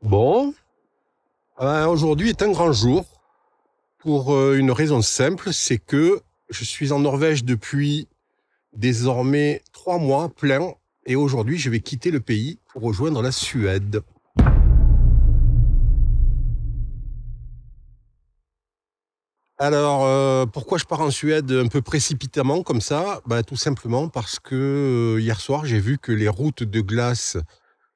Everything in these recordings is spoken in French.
Bon, aujourd'hui est un grand jour pour une raison simple, c'est que je suis en Norvège depuis désormais 3 mois plein et aujourd'hui je vais quitter le pays pour rejoindre la Suède. Alors, pourquoi je pars en Suède un peu précipitamment comme ça? Tout simplement parce que hier soir j'ai vu que les routes de glace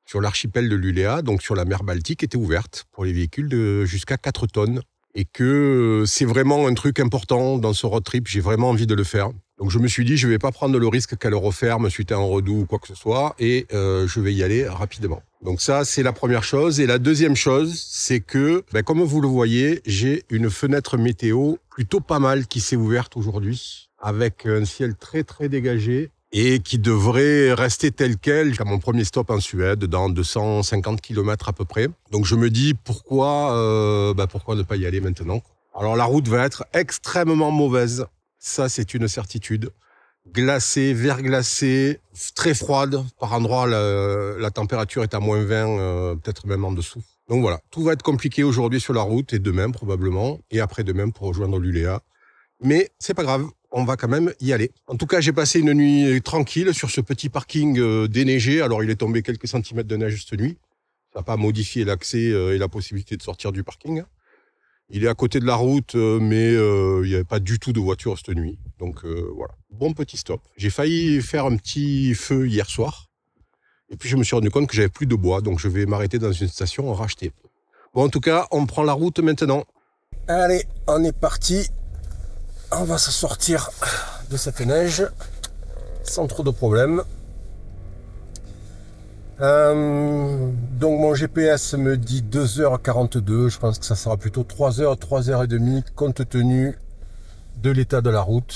sur l'archipel de Luleå, donc sur la mer Baltique, étaient ouvertes pour les véhicules de jusqu'à 4 tonnes. Et que c'est vraiment un truc important dans ce road trip, j'ai vraiment envie de le faire. Donc je me suis dit, je vais pas prendre le risque qu'elle referme suite à un redout ou quoi que ce soit, et je vais y aller rapidement. Donc ça, c'est la première chose. Et la deuxième chose, c'est que, comme vous le voyez, j'ai une fenêtre météo plutôt pas mal qui s'est ouverte aujourd'hui, avec un ciel très très dégagé, et qui devrait rester tel quel à mon premier stop en Suède, dans 250 km à peu près. Donc je me dis, pourquoi ne pas y aller maintenant? Alors la route va être extrêmement mauvaise, ça c'est une certitude. Glacée, verglacée, très froide. Par endroits, la température est à moins 20, peut-être même en dessous. Donc voilà, tout va être compliqué aujourd'hui sur la route, et demain probablement, et après-demain pour rejoindre Luleå. Mais c'est pas grave, on va quand même y aller. En tout cas, j'ai passé une nuit tranquille sur ce petit parking déneigé. Alors, il est tombé quelques centimètres de neige cette nuit. Ça n'a pas modifié l'accès et la possibilité de sortir du parking. Il est à côté de la route, mais il n'y avait pas du tout de voiture cette nuit. Donc voilà, bon petit stop. J'ai failli faire un petit feu hier soir. Et puis, je me suis rendu compte que j'avais plus de bois. Donc, je vais m'arrêter dans une station racheter. Bon, en tout cas, on prend la route maintenant. Allez, on est parti. On va se sortir de cette neige sans trop de problèmes. Donc mon GPS me dit 2h42, je pense que ça sera plutôt 3h, 3h30 compte tenu de l'état de la route.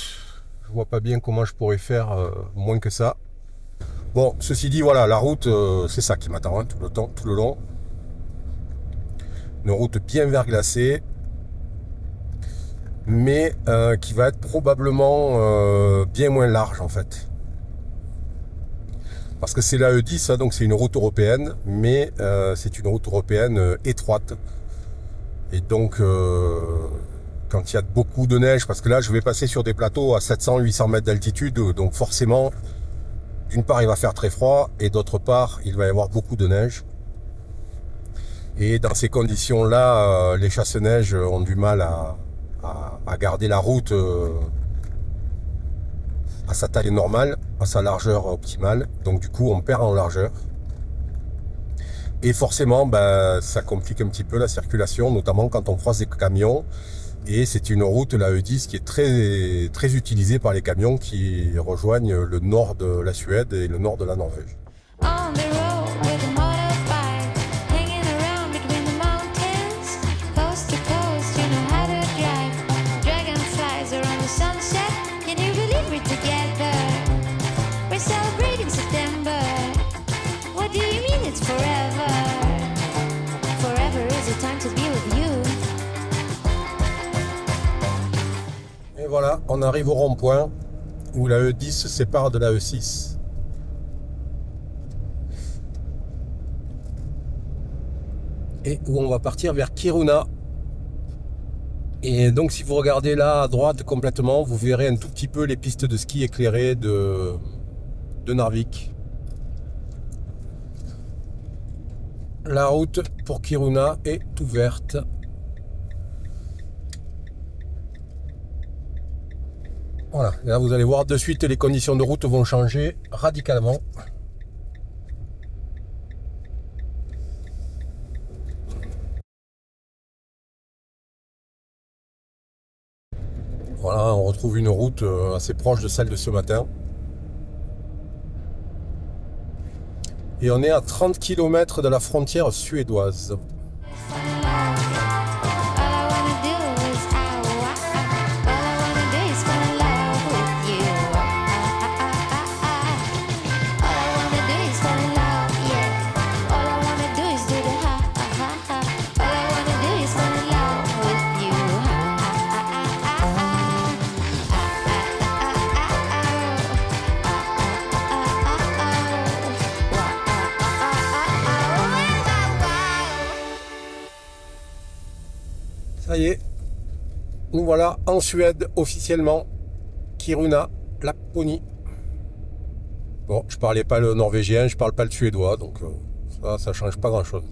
Je vois pas bien comment je pourrais faire moins que ça. Bon, ceci dit, voilà, la route, c'est ça qui m'attend tout le long. Une route bien verglacée, mais qui va être probablement bien moins large en fait. Parce que c'est la E10, donc c'est une route européenne, mais c'est une route européenne étroite. Et donc, quand il y a beaucoup de neige, parce que là je vais passer sur des plateaux à 700-800 mètres d'altitude, donc forcément, d'une part il va faire très froid, et d'autre part il va y avoir beaucoup de neige. Et dans ces conditions-là, les chasse-neige ont du mal à garder la route à sa taille normale, à sa largeur optimale. Donc du coup on perd en largeur. Et forcément ça complique un petit peu la circulation, notamment quand on croise des camions. Et c'est une route, la E10, qui est très, très utilisée par les camions qui rejoignent le nord de la Suède et le nord de la Norvège. Et voilà, on arrive au rond-point où la E10 se sépare de la E6. Et où on va partir vers Kiruna. Et donc si vous regardez là à droite complètement, vous verrez un tout petit peu les pistes de ski éclairées de Narvik. La route pour Kiruna est ouverte. Voilà, et là vous allez voir de suite les conditions de route vont changer radicalement. Voilà, on retrouve une route assez proche de celle de ce matin. Et on est à 30 km de la frontière suédoise. Ça y est, nous voilà en Suède officiellement. Kiruna, Lapponi. Bon, je parlais pas le norvégien, je parle pas le suédois, donc ça change pas grand chose.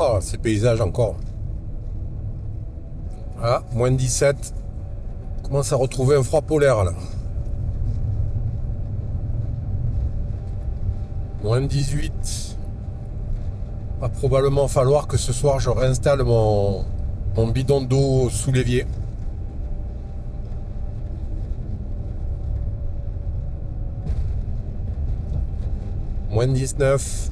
Oh, ces paysages encore. Voilà, moins 17. On commence à retrouver un froid polaire là. Moins 18. Va probablement falloir que ce soir je réinstalle mon bidon d'eau sous l'évier. Moins 19.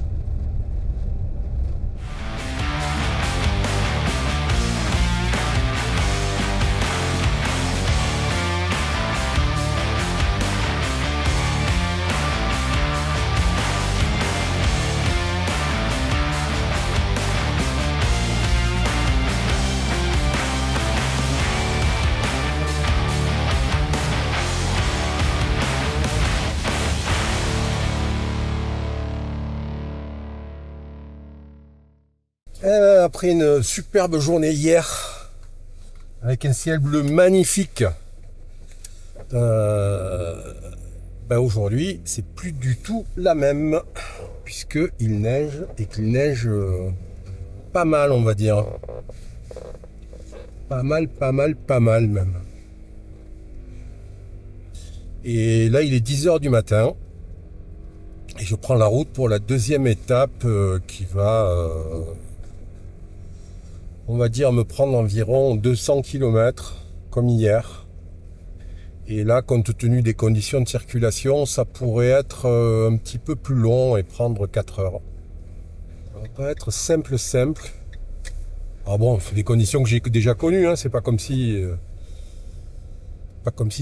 Après une superbe journée hier, avec un ciel bleu magnifique, aujourd'hui c'est plus du tout la même, puisque il neige et qu'il neige pas mal, on va dire. Pas mal même. Et là il est 10 h du matin, et je prends la route pour la deuxième étape qui va... on va dire me prendre environ 200 km comme hier. Et là, compte tenu des conditions de circulation, ça pourrait être un petit peu plus long et prendre 4 heures. Ça va pas être simple. Ah bon, c'est des conditions que j'ai déjà connues, hein. C'est pas comme si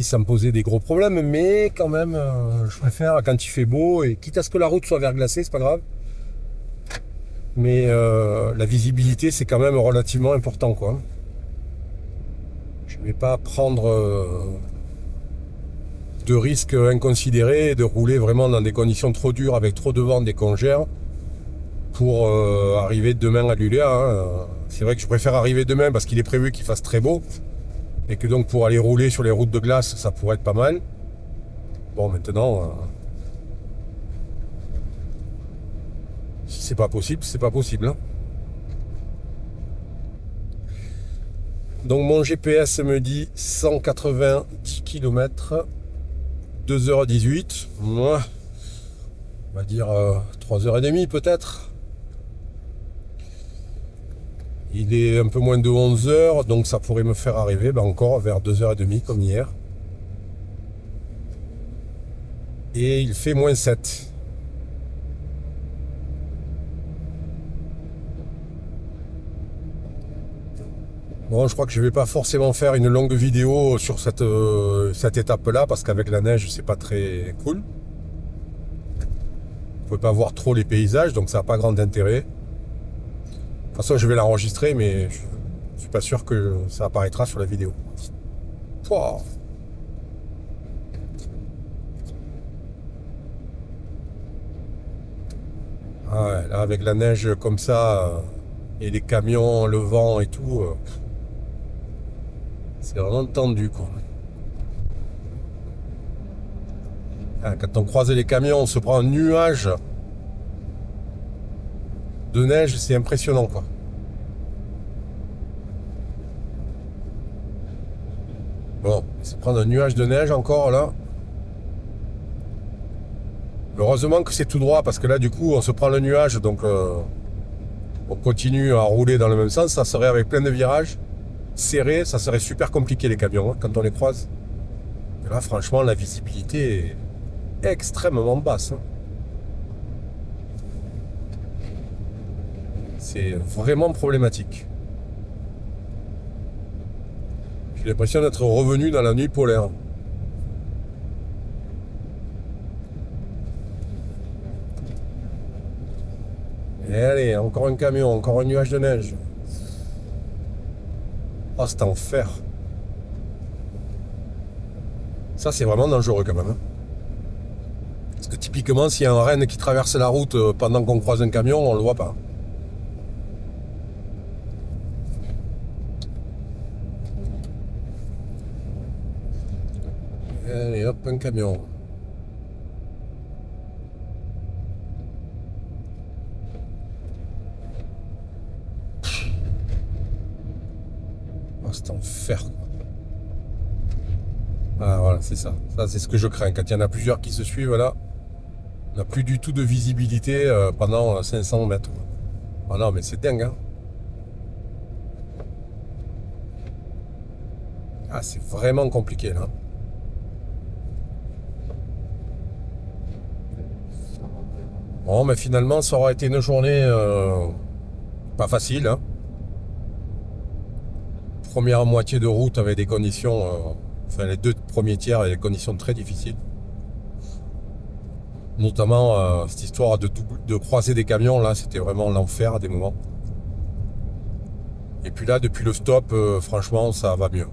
ça me posait des gros problèmes, mais quand même, je préfère quand il fait beau, et quitte à ce que la route soit verglacée, c'est pas grave. Mais la visibilité, c'est quand même relativement important, quoi. Je ne vais pas prendre de risques inconsidérés et de rouler vraiment dans des conditions trop dures avec trop de vent, des congères, pour arriver demain à Luleå, hein. C'est vrai que je préfère arriver demain parce qu'il est prévu qu'il fasse très beau, et que donc pour aller rouler sur les routes de glace, ça pourrait être pas mal. Bon, maintenant... si c'est pas possible, c'est pas possible, hein. Donc mon GPS me dit 190 km, 2h18. Moi, on va dire 3h30 peut-être. Il est un peu moins de 11h, donc ça pourrait me faire arriver encore vers 2h30 comme hier. Et il fait moins 7. Bon, je crois que je vais pas forcément faire une longue vidéo sur cette étape-là, parce qu'avec la neige, c'est pas très cool. Vous pouvez pas voir trop les paysages, donc ça n'a pas grand intérêt. De toute façon, je vais l'enregistrer, mais je suis pas sûr que ça apparaîtra sur la vidéo. Wow. Ah ouais, là, avec la neige comme ça, et les camions, le vent et tout... c'est vraiment tendu, quoi. Quand on croise les camions, on se prend un nuage de neige, c'est impressionnant, quoi. Bon, se prendre un nuage de neige encore, là. Heureusement que c'est tout droit, parce que là, du coup, on se prend le nuage, donc on continue à rouler dans le même sens. Ça serait avec plein de virages serrés, ça serait super compliqué, les camions, hein, quand on les croise. Et là, franchement, la visibilité est extrêmement basse, hein. C'est vraiment problématique. J'ai l'impression d'être revenu dans la nuit polaire. Et allez, encore un camion, encore un nuage de neige. Oh, c'est enfer. Ça, c'est vraiment dangereux quand même. Parce que typiquement, s'il y a un renne qui traverse la route pendant qu'on croise un camion, on le voit pas. Allez, hop, un camion. Oh, c'est enfer. Ah, voilà, c'est ça. Ça, c'est ce que je crains. Quand il y en a plusieurs qui se suivent, là, on n'a plus du tout de visibilité pendant 500 mètres. Ah non, mais c'est dingue, hein. Ah, c'est vraiment compliqué, là. Bon, mais finalement, ça aura été une journée pas facile, hein. Première moitié de route avec des conditions, enfin les 2 premiers tiers avec des conditions très difficiles. Notamment cette histoire de croiser des camions, là, c'était vraiment l'enfer à des moments. Et puis là, depuis le stop, franchement, ça va mieux.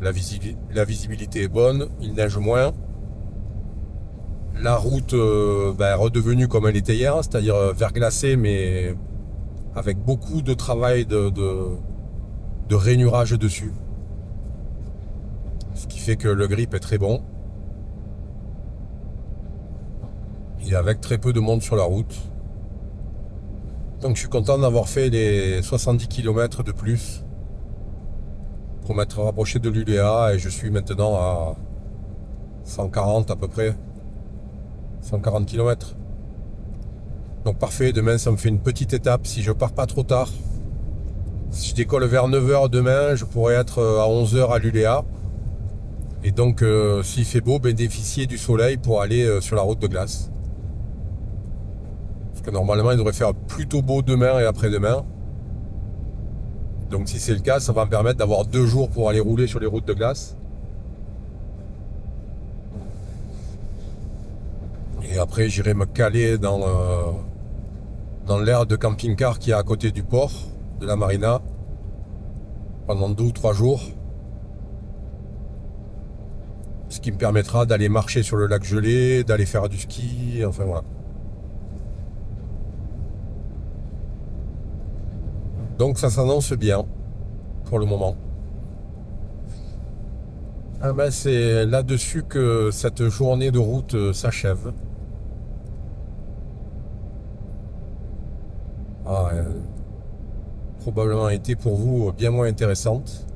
La visibilité est bonne, il neige moins. La route est redevenue comme elle était hier, c'est-à-dire verglacée, mais avec beaucoup de travail de rainurage dessus. Ce qui fait que le grip est très bon. Et avec très peu de monde sur la route. Donc je suis content d'avoir fait les 70 km de plus pour m'être rapproché de l'ULEA et je suis maintenant à 140 à peu près. 140 km. Donc parfait, demain ça me fait une petite étape si je pars pas trop tard. Si je décolle vers 9 h demain, je pourrais être à 11 h à l'ULEA. Et donc s'il fait beau, bénéficier du soleil pour aller sur la route de glace. Parce que normalement il devrait faire plutôt beau demain et après-demain. Donc si c'est le cas, ça va me permettre d'avoir 2 jours pour aller rouler sur les routes de glace. Et après, j'irai me caler dans l'aire de camping-car qui est à côté du port de la marina pendant 2 ou 3 jours. Ce qui me permettra d'aller marcher sur le lac gelé, d'aller faire du ski, enfin voilà. Donc ça s'annonce bien pour le moment. Ah ben c'est là-dessus que cette journée de route s'achève. Probablement été pour vous bien moins intéressante,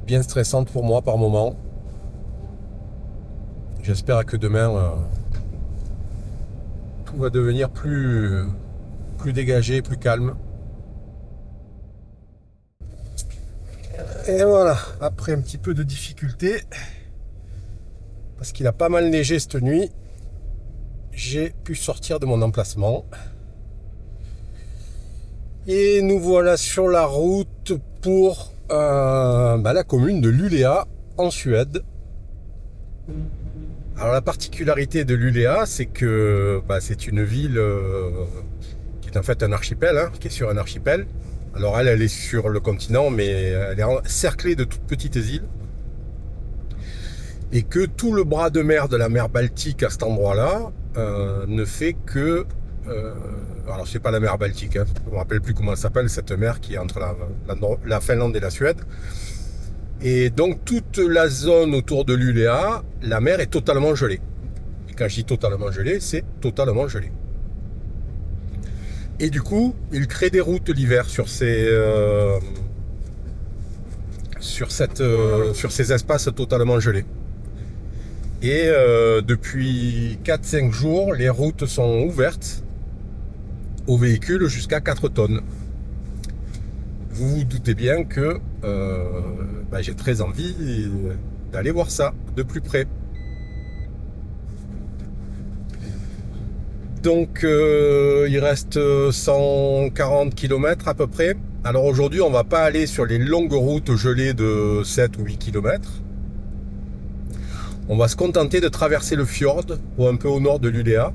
bien stressante pour moi par moment. J'espère que demain tout va devenir plus dégagé, plus calme. Et voilà, après un petit peu de difficulté, parce qu'il a pas mal neigé cette nuit, j'ai pu sortir de mon emplacement. Et nous voilà sur la route pour la commune de Luleå en Suède. Alors la particularité de Luleå, c'est que c'est une ville qui est en fait un archipel, hein, qui est sur un archipel. Alors elle est sur le continent, mais elle est encerclée de toutes petites îles. Et que tout le bras de mer de la mer Baltique à cet endroit-là ne fait que... alors c'est pas la mer Baltique, hein, je ne me rappelle plus comment elle s'appelle, cette mer qui est entre la Finlande et la Suède. Et donc toute la zone autour de Luleå, la mer est totalement gelée. Et quand je dis totalement gelée, c'est totalement gelé. Et du coup, il crée des routes l'hiver sur ces espaces totalement gelés. Et depuis 4-5 jours, les routes sont ouvertes aux véhicules jusqu'à 4 tonnes. Vous vous doutez bien que j'ai très envie d'aller voir ça de plus près. Donc il reste 140 km à peu près. Alors aujourd'hui, on va pas aller sur les longues routes gelées de 7 ou 8 km. On va se contenter de traverser le fjord, un peu au nord de Luleå.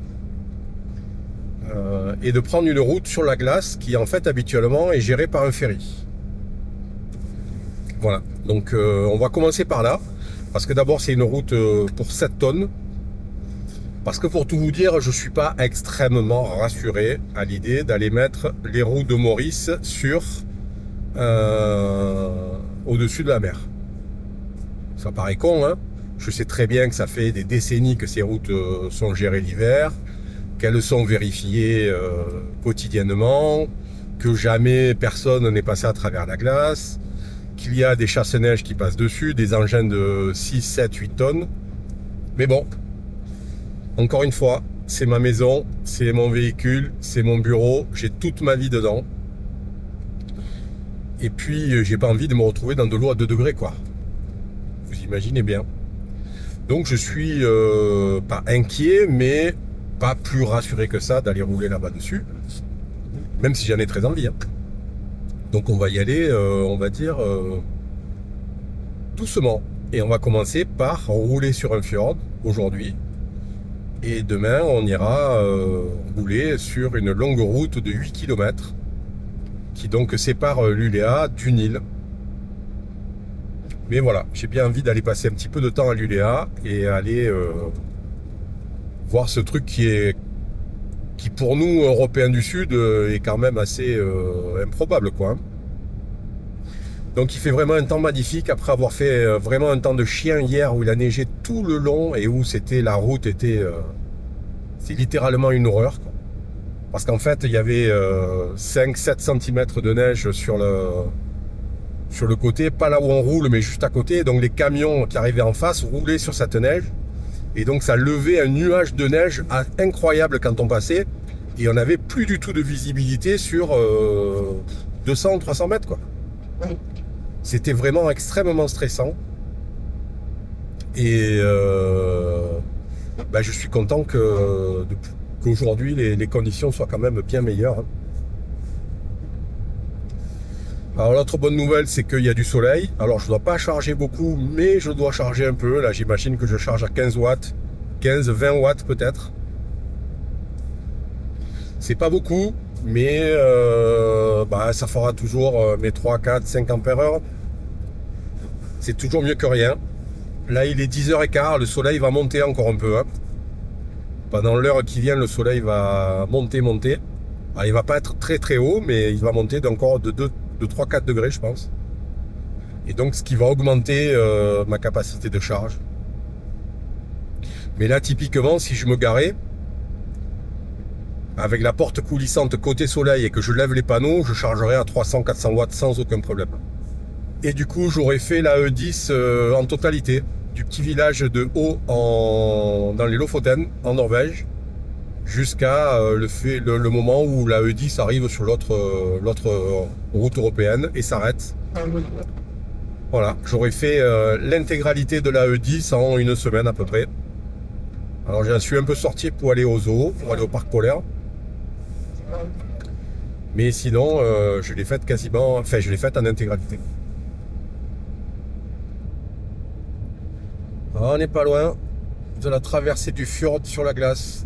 et de prendre une route sur la glace qui en fait habituellement est gérée par un ferry. Voilà, donc on va commencer par là, parce que d'abord c'est une route pour 7 tonnes, parce que pour tout vous dire, je suis pas extrêmement rassuré à l'idée d'aller mettre les roues de Maurice sur au-dessus de la mer. Ça paraît con, hein. Je sais très bien que ça fait des décennies que ces routes sont gérées l'hiver, qu'elles sont vérifiées quotidiennement, que jamais personne n'est passé à travers la glace, qu'il y a des chasse-neige qui passent dessus, des engins de 6, 7, 8 tonnes. Mais bon, encore une fois, c'est ma maison, c'est mon véhicule, c'est mon bureau, j'ai toute ma vie dedans. Et puis, j'ai pas envie de me retrouver dans de l'eau à 2 degrés, quoi. Vous imaginez bien. Donc, je suis pas inquiet, mais pas plus rassuré que ça d'aller rouler là-bas dessus. Même si j'en ai très envie, hein. Donc, on va y aller, on va dire, doucement. Et on va commencer par rouler sur un fjord aujourd'hui. Et demain, on ira rouler sur une longue route de 8 km qui donc sépare Luleå d'une île. Mais voilà, j'ai bien envie d'aller passer un petit peu de temps à Luleå et aller voir ce truc qui pour nous, Européens du Sud, est quand même assez improbable, quoi. Donc il fait vraiment un temps magnifique, après avoir fait vraiment un temps de chien hier où il a neigé tout le long et où la route était... c'est littéralement une horreur, quoi. Parce qu'en fait, il y avait 5-7 cm de neige sur le côté, pas là où on roule, mais juste à côté. Donc les camions qui arrivaient en face roulaient sur cette neige. Et donc ça levait un nuage de neige incroyable quand on passait. Et on n'avait plus du tout de visibilité sur 200 ou 300 mètres, quoi. C'était vraiment extrêmement stressant. Et je suis content qu'aujourd'hui les conditions soient quand même bien meilleures, hein. Alors l'autre bonne nouvelle, c'est qu'il y a du soleil. Alors je ne dois pas charger beaucoup, mais je dois charger un peu. Là j'imagine que je charge à 15 watts, 15-20 watts peut-être. C'est pas beaucoup, mais ça fera toujours mes 3, 4, 5 ampères heure. C'est toujours mieux que rien. Là il est 10h15, le soleil va monter encore un peu, hein. Pendant l'heure qui vient, le soleil va monter. Alors, il va pas être très très haut, mais il va monter d'encore de 3-4 degrés, je pense. Et donc, ce qui va augmenter ma capacité de charge. Mais là, typiquement, si je me garais, avec la porte coulissante côté soleil et que je lève les panneaux, je chargerai à 300-400 watts sans aucun problème. Et du coup, j'aurais fait la E10 en totalité, du petit village de Haut dans les Lofoten, en Norvège, jusqu'à le moment où la E10 arrive sur l'autre route européenne et s'arrête. Voilà, j'aurais fait l'intégralité de la E10 en une semaine à peu près. Alors j'en suis un peu sorti pour aller au zoo, pour aller au parc polaire. Mais sinon, je l'ai faite quasiment, enfin je l'ai faite en intégralité. Alors, on n'est pas loin de la traversée du fjord sur la glace.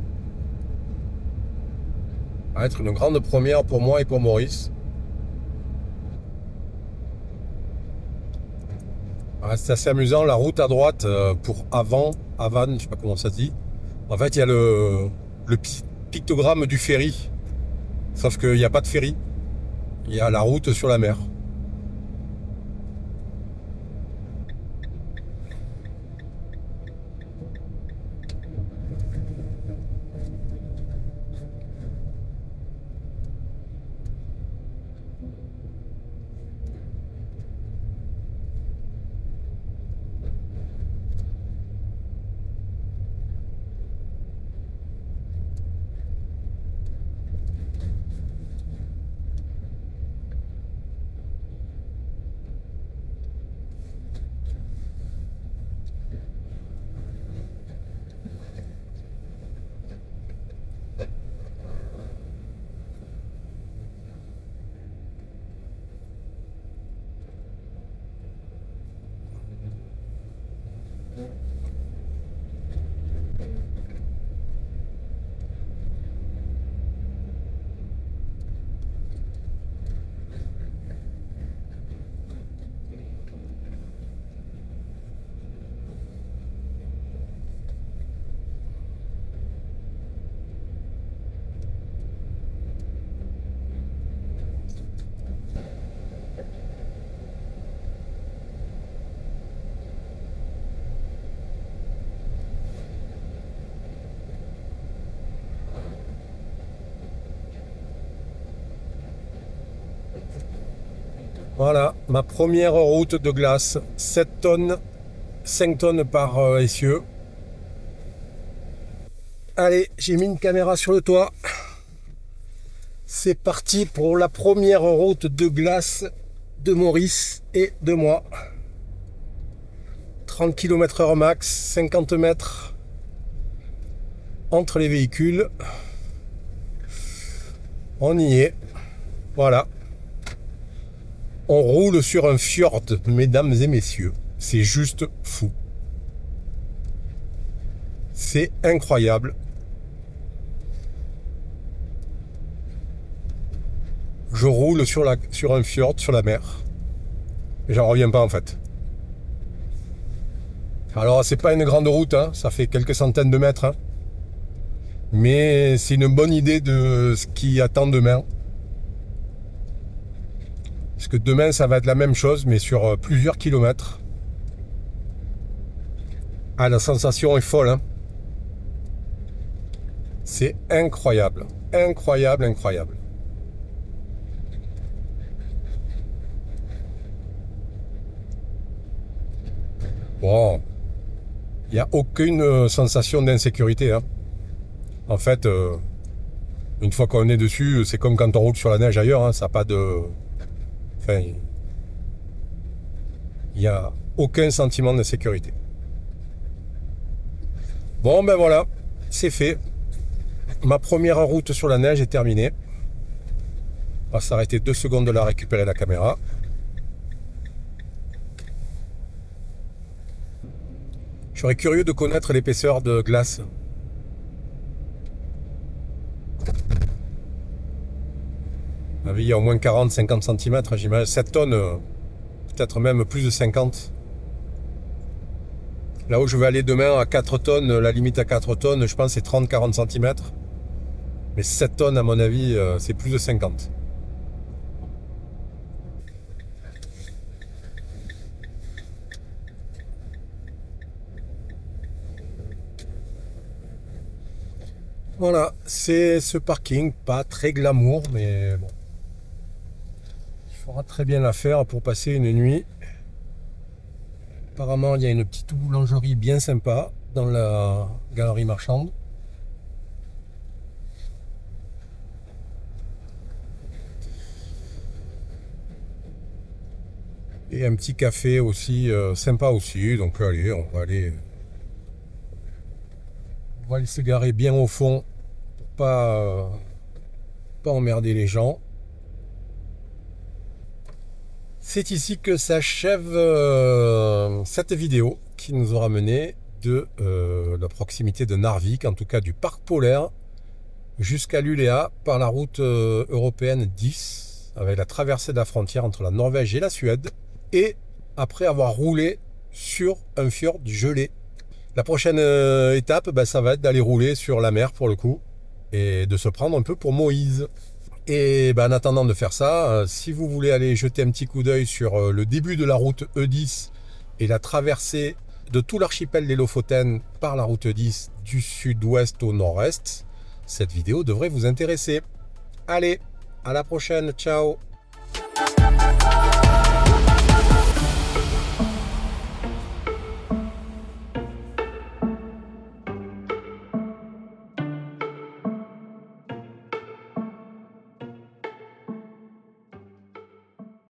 Ça va être une grande première pour moi et pour Maurice. C'est assez amusant, la route à droite pour Avan, je sais pas comment ça se dit. En fait, il y a le pictogramme du ferry. Sauf qu'il n'y a pas de ferry. Il y a la route sur la mer. Voilà, ma première route de glace. 7 tonnes, 5 tonnes par essieu. Allez, j'ai mis une caméra sur le toit. C'est parti pour la première route de glace de Maurice et de moi. 30 km/h max, 50 mètres entre les véhicules. On y est. Voilà. On roule sur un fjord, mesdames et messieurs. C'est juste fou. C'est incroyable. Je roule sur un fjord, sur la mer. Et j'en reviens pas en fait. Alors c'est pas une grande route, hein, ça fait quelques centaines de mètres. Hein. Mais c'est une bonne idée de ce qui attend demain. Parce que demain ça va être la même chose, mais sur plusieurs kilomètres. Ah, la sensation est folle. Hein. C'est incroyable. Incroyable, incroyable. Bon, il n'y a aucune sensation d'insécurité. Hein. En fait, une fois qu'on est dessus, c'est comme quand on roule sur la neige ailleurs. Hein, ça n'a pas de... Enfin, il n'y a aucun sentiment d'insécurité. Bon, ben voilà, c'est fait. Ma première route sur la neige est terminée. On va s'arrêter 2 secondes de la récupérer la caméra. Je serais curieux de connaître l'épaisseur de glace. Il y a au moins 40-50 cm, j'imagine. 7 tonnes, peut-être même plus de 50. Là où je vais aller demain à 4 tonnes, la limite à 4 tonnes, je pense c'est 30-40 cm. Mais 7 tonnes, à mon avis, c'est plus de 50. Voilà, c'est ce parking, pas très glamour, mais bon. Il fera très bien l'affaire pour passer une nuit. Apparemment, il y a une petite boulangerie bien sympa dans la galerie marchande. Et un petit café aussi, sympa aussi. Donc allez, on va aller se garer bien au fond pour pas emmerder les gens. C'est ici que s'achève cette vidéo qui nous aura mené de la proximité de Narvik, en tout cas du parc polaire, jusqu'à Luleå par la route européenne 10, avec la traversée de la frontière entre la Norvège et la Suède, et après avoir roulé sur un fjord gelé. La prochaine étape, ça va être d'aller rouler sur la mer pour le coup, et de se prendre un peu pour Moïse. Et en attendant de faire ça, si vous voulez aller jeter un petit coup d'œil sur le début de la route E10 et la traversée de tout l'archipel des Lofoten par la route 10 du sud-ouest au nord-est, cette vidéo devrait vous intéresser. Allez, à la prochaine, ciao!